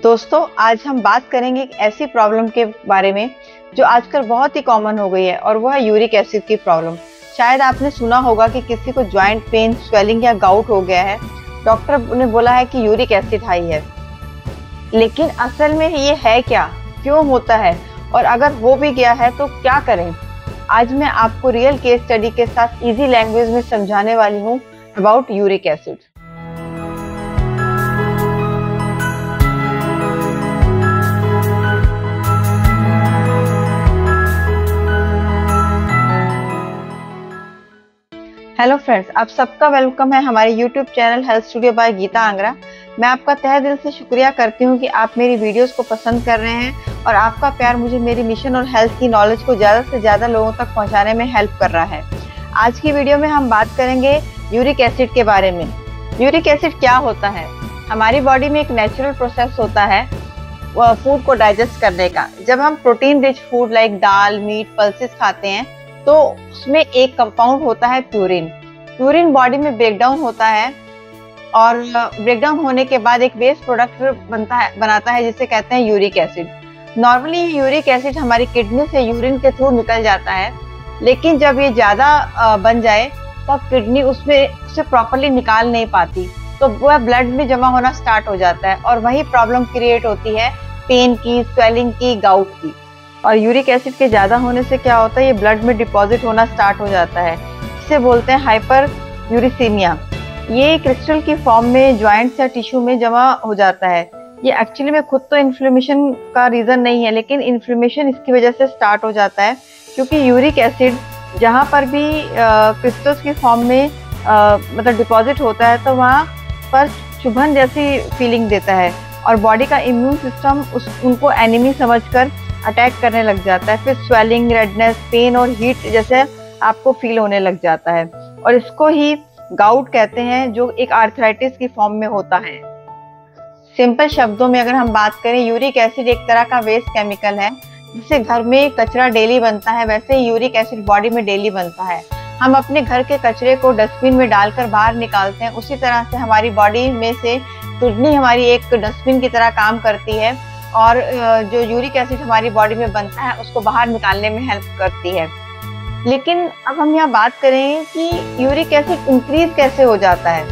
दोस्तों, आज हम बात करेंगे एक ऐसी प्रॉब्लम के बारे में जो आजकल बहुत ही कॉमन हो गई है और वो है यूरिक एसिड की प्रॉब्लम। शायद आपने सुना होगा कि किसी को जॉइंट पेन, स्वेलिंग या गाउट हो गया है, डॉक्टर ने बोला है कि यूरिक एसिड हाई है। लेकिन असल में ये है क्या, क्यों होता है और अगर हो भी गया है तो क्या करें? आज मैं आपको रियल केस स्टडी के साथ इजी लैंग्वेज में समझाने वाली हूँ about uric acid. Hello friends, आप सबका वेलकम है हमारे YouTube channel health studio by Geeta Angra. मैं आपका तहे दिल से शुक्रिया करती हूँ कि आप मेरी वीडियोस को पसंद कर रहे हैं और आपका प्यार मुझे मेरी मिशन और हेल्थ की नॉलेज को ज़्यादा से ज़्यादा लोगों तक पहुँचाने में हेल्प कर रहा है। आज की वीडियो में हम बात करेंगे यूरिक एसिड के बारे में। यूरिक एसिड क्या होता है? हमारी बॉडी में एक नेचुरल प्रोसेस होता है फूड को डाइजेस्ट करने का। जब हम प्रोटीन रिच फूड लाइक दाल, मीट, पल्सेस खाते हैं तो उसमें एक कंपाउंड होता है प्यूरिन। प्यूरिन बॉडी में ब्रेकडाउन होता है और ब्रेकडाउन होने के बाद एक वेस्ट प्रोडक्ट बनाता है जिसे कहते हैं uric acid. Normally uric acid हमारी किडनी से यूरिन के थ्रू निकल जाता है, लेकिन जब ये ज्यादा बन जाए तब किडनी उसे प्रॉपरली निकाल नहीं पाती, तो वह ब्लड में जमा होना स्टार्ट हो जाता है और वही प्रॉब्लम क्रिएट होती है पेन की, स्वेलिंग की, गाउट की। और यूरिक एसिड के ज़्यादा होने से क्या होता है, ये ब्लड में डिपॉजिट होना स्टार्ट हो जाता है। इसे बोलते हैं हाइपर यूरिसीमिया। ये क्रिस्टल की फॉर्म में जॉइंट्स या टिश्यू में जमा हो जाता है। ये एक्चुअली में खुद तो इन्फ्लेमेशन का रीज़न नहीं है, लेकिन इन्फ्लेमेशन इसकी वजह से स्टार्ट हो जाता है, क्योंकि यूरिक एसिड जहाँ पर भी क्रिस्टल्स की फॉर्म में मतलब डिपॉजिट होता है तो वहाँ पर चुभन जैसी फीलिंग देता है और बॉडी का इम्यून सिस्टम उनको एनिमी समझकर अटैक करने लग जाता है। फिर स्वेलिंग, रेडनेस, पेन और हीट जैसे आपको फील होने लग जाता है और इसको ही गाउट कहते हैं, जो एक आर्थराइटिस की फॉर्म में होता है। सिंपल शब्दों में अगर हम बात करें, यूरिक एसिड एक तरह का वेस्ट केमिकल है। जिससे घर में कचरा डेली बनता है, वैसे ही यूरिक एसिड बॉडी में डेली बनता है। हम अपने घर के कचरे को डस्टबिन में डालकर बाहर निकालते हैं, उसी तरह से हमारी बॉडी में से किडनी हमारी एक डस्टबिन की तरह काम करती है और जो यूरिक एसिड हमारी बॉडी में बनता है उसको बाहर निकालने में हेल्प करती है। लेकिन अब हम यहाँ बात करें कि यूरिक एसिड इंक्रीज कैसे हो जाता है।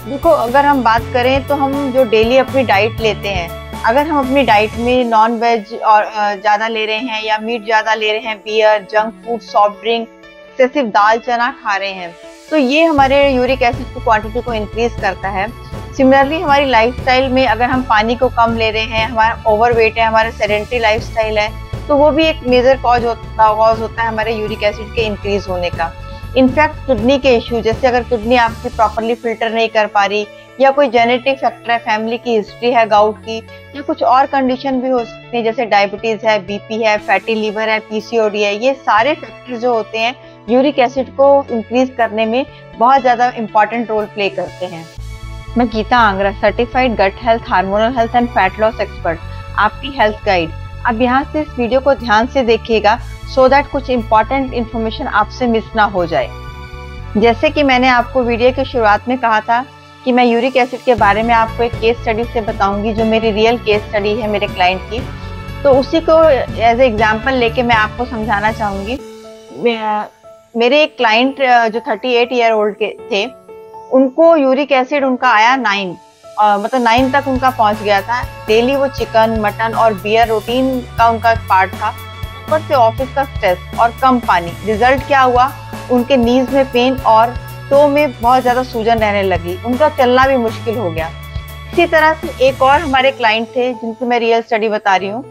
देखो, अगर हम बात करें तो हम जो डेली अपनी डाइट लेते हैं, अगर हम अपनी डाइट में नॉन वेज और ज़्यादा ले रहे हैं या मीट ज़्यादा ले रहे हैं, beer, junk food, soft drink, excessive दाल चना खा रहे हैं, तो ये हमारे यूरिक एसिड की क्वांटिटी को इंक्रीज करता है। सिमिलरली हमारी लाइफस्टाइल में अगर हम पानी को कम ले रहे हैं, हमारा ओवरवेट है, हमारा सेडेंटरी लाइफस्टाइल है, तो वो भी एक मेजर कॉज होता है हमारे यूरिक एसिड के इंक्रीज होने का। इनफैक्ट किडनी के इश्यू, जैसे अगर किडनी आपकी प्रॉपरली फिल्टर नहीं कर पा रही या कोई जेनेटिक फैक्टर है, फैमिली की हिस्ट्री है गाउट की, या कुछ और कंडीशन भी हो सकती है जैसे डायबिटीज है, बीपी है, फैटी लीवर है, पीसीओडी है, ये सारे फैक्टर जो होते हैं यूरिक एसिड को इंक्रीज करने में बहुत ज़्यादा इंपॉर्टेंट रोल प्ले करते हैं। मैं Geeta Angra, certified gut health, hormonal health and fat loss expert, आपकी हेल्थ गाइड। अब यहाँ से इस वीडियो को ध्यान से देखिएगा सो दैट कुछ इंपॉर्टेंट इन्फॉर्मेशन आपसे मिस ना हो जाए। जैसे कि मैंने आपको वीडियो की शुरुआत में कहा था कि मैं यूरिक एसिड के बारे में आपको एक केस स्टडी से बताऊंगी, जो मेरी रियल केस स्टडी है मेरे क्लाइंट की, तो उसी को एज ए एग्जाम्पल लेके मैं आपको समझाना चाहूँगी। मेरे एक क्लाइंट जो 38 ईयर ओल्ड के थे, उनको यूरिक एसिड उनका आया 9, मतलब 9 तक उनका पहुंच गया था। डेली वो चिकन, मटन और बियर रूटीन का उनका पार्ट था। ऊपर से ऑफिस का स्ट्रेस और कम पानी, रिजल्ट क्या हुआ, उनके नीज में पेन और टो में बहुत ज़्यादा सूजन रहने लगी, उनका चलना भी मुश्किल हो गया। इसी तरह से एक और हमारे क्लाइंट थे जिनकी मैं रियल स्टडी बता रही हूँ।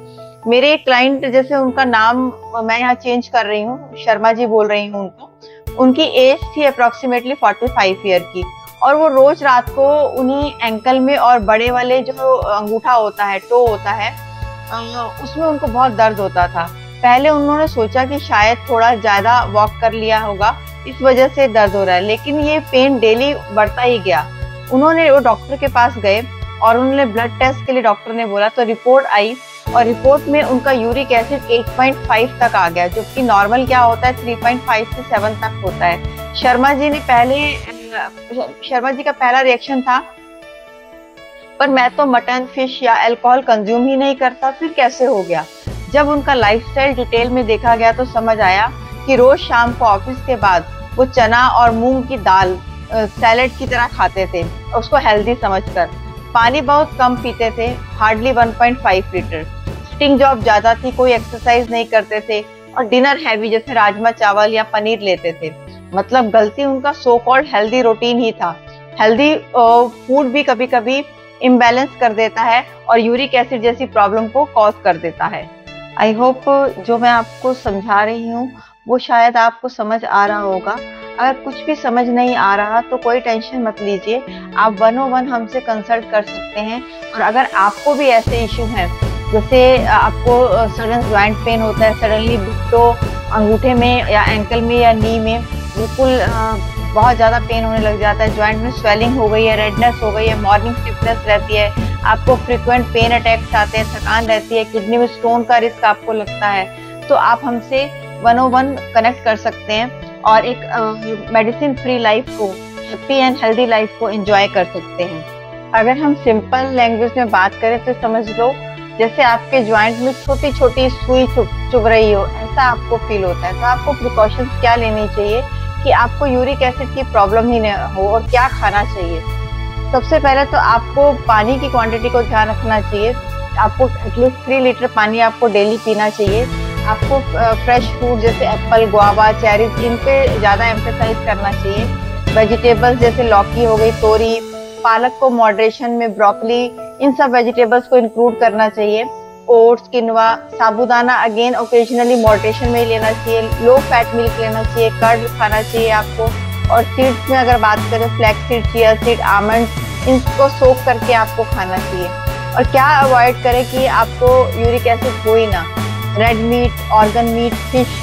मेरे एक क्लाइंट, जैसे उनका नाम मैं यहाँ चेंज कर रही हूँ, शर्मा जी बोल रही हूँ उनको। उनकी एज थी अप्रोक्सीमेटली 45 ईयर की और वो रोज रात को उन्हीं एंकल में और बड़े वाले जो अंगूठा होता है, टो होता है, उसमें उनको बहुत दर्द होता था। पहले उन्होंने सोचा कि शायद थोड़ा ज़्यादा वॉक कर लिया होगा, इस वजह से दर्द हो रहा है, लेकिन ये पेन डेली बढ़ता ही गया। उन्होंने वो डॉक्टर के पास गए और उन्होंने ब्लड टेस्ट के लिए डॉक्टर ने बोला, तो रिपोर्ट आई और रिपोर्ट में उनका यूरिक एसिड 8.5 तक आ गया, जो कि नॉर्मल क्या होता है 3.5 से 7 तक होता है। शर्मा जी का पहला रिएक्शन था पर मैं तो मटन, फिश या अल्कोहल कंज्यूम ही नहीं करता, फिर कैसे हो गया? जब उनका लाइफस्टाइल डिटेल में देखा गया तो समझ आया कि रोज शाम को ऑफिस के बाद वो चना और मूंग की दाल सैलेड की तरह खाते थे, उसको हेल्दी समझकर। पानी बहुत कम पीते थे, हार्डली 1.5 लीटर। सिटिंग जॉब ज्यादा थी, कोई एक्सरसाइज नहीं करते थे और डिनर हैवी जैसे राजमा चावल या पनीर लेते थे। मतलब गलती उनका सो कॉल्ड हेल्दी रूटीन ही था। हेल्दी फूड भी कभी कभी इम्बैलेंस कर देता है और यूरिक एसिड जैसी प्रॉब्लम को कॉज कर देता है। आई होप जो मैं आपको समझा रही हूँ वो शायद आपको समझ आ रहा होगा। अगर कुछ भी समझ नहीं आ रहा तो कोई टेंशन मत लीजिए, आप 101 हमसे कंसल्ट कर सकते हैं। और अगर आपको भी ऐसे इशू हैं, जैसे आपको सडन ज्वाइंट पेन होता है, सडनली घुटनों, अंगूठे में या एंकल में या नी में बिल्कुल बहुत ज़्यादा पेन होने लग जाता है, ज्वाइंट में स्वेलिंग हो गई है, रेडनेस हो गई है, मॉर्निंग स्टिफनेस रहती है, आपको फ्रीक्वेंट पेन अटैक्स आते हैं, थकान रहती है, किडनी में स्टोन का रिस्क आपको लगता है, तो आप हमसे 101 कनेक्ट कर सकते हैं और एक मेडिसिन फ्री लाइफ को, हैप्पी एंड हेल्दी लाइफ को एंजॉय कर सकते हैं। अगर हम सिंपल लैंग्वेज में बात करें तो समझ लो जैसे आपके ज्वाइंट में छोटी छोटी सुई चुभ रही हो, ऐसा आपको फील होता है। तो आपको प्रिकॉशंस क्या लेनी चाहिए कि आपको यूरिक एसिड की प्रॉब्लम ही न हो और क्या खाना चाहिए? सबसे पहले तो आपको पानी की क्वांटिटी को ध्यान रखना चाहिए। आपको एटलीस्ट 3 लीटर पानी आपको डेली पीना चाहिए। आपको फ्रेश फ्रूट जैसे एप्पल, गुआवा, चेरीज, इन पे ज़्यादा एम्फेसाइज करना चाहिए। वेजिटेबल्स जैसे लौकी हो गई, तोरी, पालक को मॉडरेशन में, ब्रोकली, इन सब वेजिटेबल्स को इंक्लूड करना चाहिए। ओट्स, किनवा, साबूदाना अगेन ओकेजनली मॉडरेशन में ही लेना चाहिए। लो फैट मिल्क लेना चाहिए, कर्ड खाना चाहिए आपको। और सीड्स में अगर बात करें, flax seed, chia seed, almonds, इनको सोक करके आपको खाना चाहिए। और क्या अवॉइड करें कि आपको यूरिक एसिड हो ही ना? Red meat, organ meat, fish,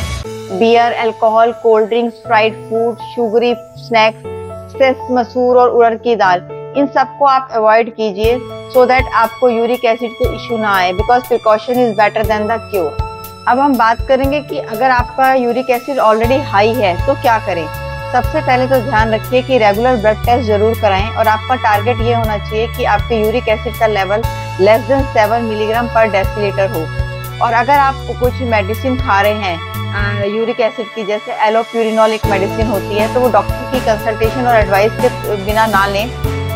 beer, alcohol, cold drinks, fried food, sugary snacks, sauce, मसूर और उड़द की दाल, इन सबको आप अवॉइड कीजिए सो दैट आपको यूरिक एसिड को इशू ना आए, because precaution is better than the cure. अब हम बात करेंगे कि अगर आपका यूरिक एसिड ऑलरेडी हाई है तो क्या करें। सबसे पहले तो ध्यान रखिए कि रेगुलर ब्लड टेस्ट जरूर कराएं और आपका टारगेट ये होना चाहिए कि आपके यूरिक एसिड का लेवल लेस देन 7 मिलीग्राम पर डेसीलीटर हो। और अगर आप कुछ मेडिसिन खा रहे हैं यूरिक एसिड की, जैसे एलोप्यूरिनॉल एक मेडिसिन होती है, तो वो डॉक्टर की कंसल्टेशन और एडवाइस के बिना ना लें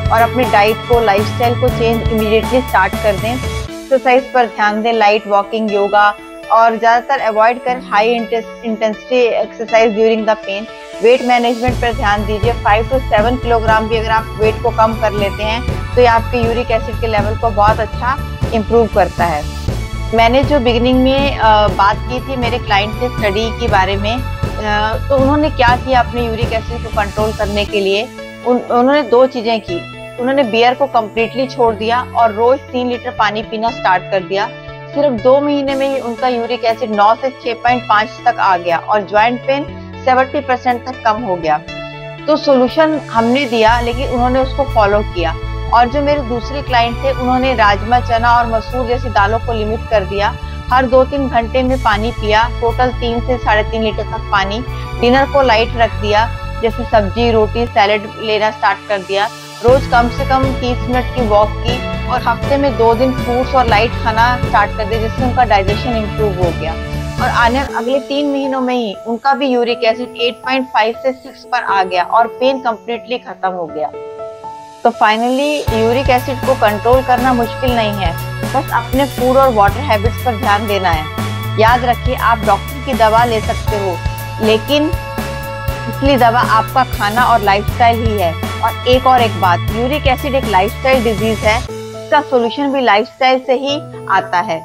और अपनी डाइट को, लाइफस्टाइल को चेंज इमीडिएटली स्टार्ट कर दें। एक्सरसाइज पर ध्यान दें, लाइट वॉकिंग, योगा, और ज़्यादातर अवॉइड करें high intensity exercise during the pain. Weight management पर ध्यान दीजिए। 5 से 7 किलोग्राम भी अगर आप वेट को कम कर लेते हैं तो ये आपके यूरिक एसिड के लेवल को बहुत अच्छा इम्प्रूव करता है। मैंने जो बिगिनिंग में बात की थी मेरे क्लाइंट के स्टडी के बारे में, तो उन्होंने क्या किया अपने यूरिक एसिड को कंट्रोल करने के लिए? उन्होंने 2 चीज़ें की। उन्होंने बियर को कम्प्लीटली छोड़ दिया और रोज 3 लीटर पानी पीना स्टार्ट कर दिया। सिर्फ 2 महीने में ही उनका यूरिक एसिड 9 से 6.5 तक आ गया और ज्वाइंट पेन 70% तक कम हो गया। तो सोल्यूशन हमने दिया लेकिन उन्होंने उसको फॉलो किया। और जो मेरे दूसरे क्लाइंट थे उन्होंने राजमा, चना और मसूर जैसी दालों को लिमिट कर दिया। हर 2-3 घंटे में पानी पिया, टोटल 3 से 3.5 लीटर तक पानी। डिनर को लाइट रख दिया, जैसे सब्जी, रोटी, सैलेड लेना स्टार्ट कर दिया। रोज कम से कम 30 मिनट की वॉक की और हफ्ते में 2 दिन फ्रूट्स और लाइट खाना स्टार्ट कर दिया, जिससे उनका डाइजेशन इम्प्रूव हो गया। और अगले 3 महीनों में ही उनका भी यूरिक एसिड 8.5 से 6 पर आ गया और पेन कम्प्लीटली खत्म हो गया। तो फाइनली यूरिक एसिड को कंट्रोल करना मुश्किल नहीं है, बस अपने फूड और वाटर हैबिट्स पर ध्यान देना है। याद रखिए, आप डॉक्टर की दवा ले सकते हो लेकिन असली दवा आपका खाना और लाइफस्टाइल ही है। और एक बात, यूरिक एसिड एक लाइफस्टाइल डिजीज है, इसका सॉल्यूशन भी लाइफस्टाइल से ही आता है।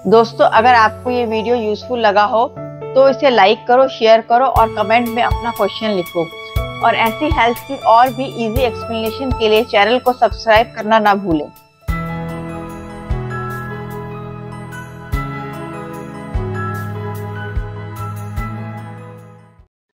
दोस्तों, अगर आपको ये वीडियो यूजफुल लगा हो तो इसे लाइक करो, शेयर करो और कमेंट में अपना क्वेश्चन लिखो। और ऐसी हेल्थ की और भी इजी एक्सप्लेनेशन के लिए चैनल को सब्सक्राइब करना ना भूलें।